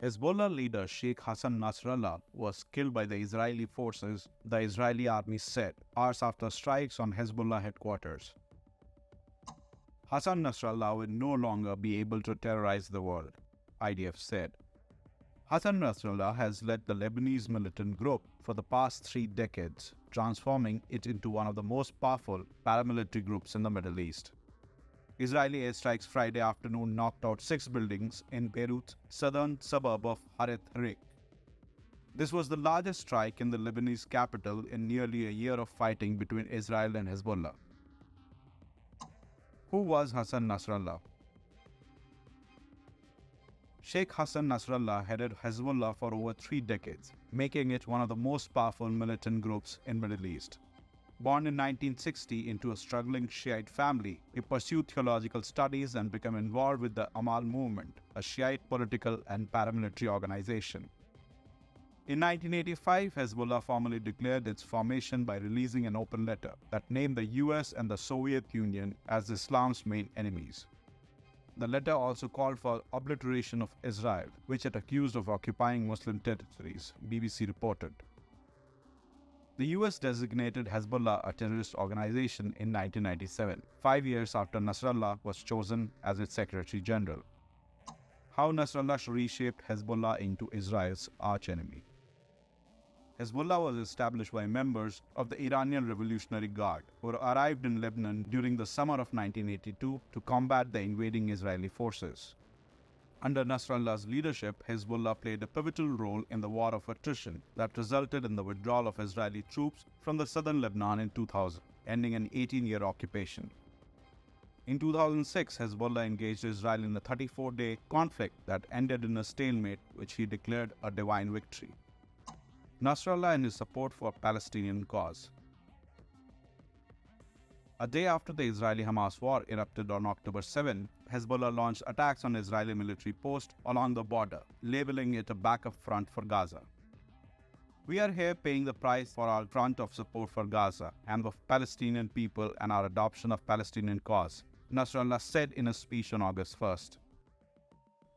Hezbollah leader Sheikh Hassan Nasrallah was killed by the Israeli forces, the Israeli army said, hours after strikes on Hezbollah headquarters. Hassan Nasrallah will no longer be able to terrorize the world, IDF said. Hassan Nasrallah has led the Lebanese militant group for the past 3 decades, transforming it into one of the most powerful paramilitary groups in the Middle East. Israeli airstrikes Friday afternoon knocked out 6 buildings in Beirut's southern suburb of Harith. This was the largest strike in the Lebanese capital in nearly a year of fighting between Israel and Hezbollah. Who was Hassan Nasrallah? Sheikh Hassan Nasrallah headed Hezbollah for over 3 decades, making it one of the most powerful militant groups in the Middle East. Born in 1960 into a struggling Shiite family, he pursued theological studies and became involved with the Amal movement, a Shiite political and paramilitary organization. In 1985, Hezbollah formally declared its formation by releasing an open letter that named the US and the Soviet Union as Islam's main enemies. The letter also called for obliteration of Israel, which it accused of occupying Muslim territories, BBC reported. The US designated Hezbollah a terrorist organization in 1997, 5 years after Nasrallah was chosen as its Secretary General. How Nasrallah reshaped Hezbollah into Israel's archenemy. Hezbollah was established by members of the Iranian Revolutionary Guard who arrived in Lebanon during the summer of 1982 to combat the invading Israeli forces. Under Nasrallah's leadership, Hezbollah played a pivotal role in the war of attrition that resulted in the withdrawal of Israeli troops from the southern Lebanon in 2000, ending an 18-year occupation. In 2006, Hezbollah engaged Israel in a 34-day conflict that ended in a stalemate, which he declared a divine victory. Nasrallah and his support for Palestinian cause. A day after the Israeli-Hamas war erupted on October 7, Hezbollah launched attacks on Israeli military posts along the border, labeling it a backup front for Gaza. We are here paying the price for our front of support for Gaza and the Palestinian people and our adoption of Palestinian cause, Nasrallah said in a speech on August 1st.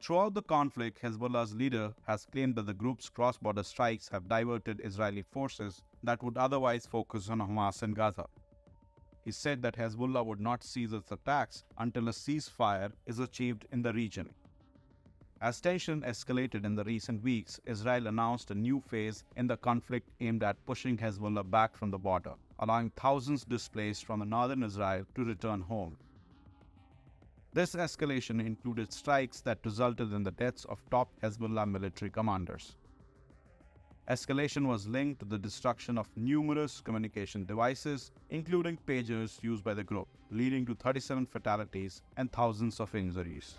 Throughout the conflict, Hezbollah's leader has claimed that the group's cross-border strikes have diverted Israeli forces that would otherwise focus on Hamas and Gaza. He said that Hezbollah would not cease its attacks until a ceasefire is achieved in the region. As tension escalated in the recent weeks, Israel announced a new phase in the conflict aimed at pushing Hezbollah back from the border, allowing thousands displaced from the northern Israel to return home. This escalation included strikes that resulted in the deaths of top Hezbollah military commanders. Escalation was linked to the destruction of numerous communication devices, including pagers used by the group, leading to 37 fatalities and thousands of injuries.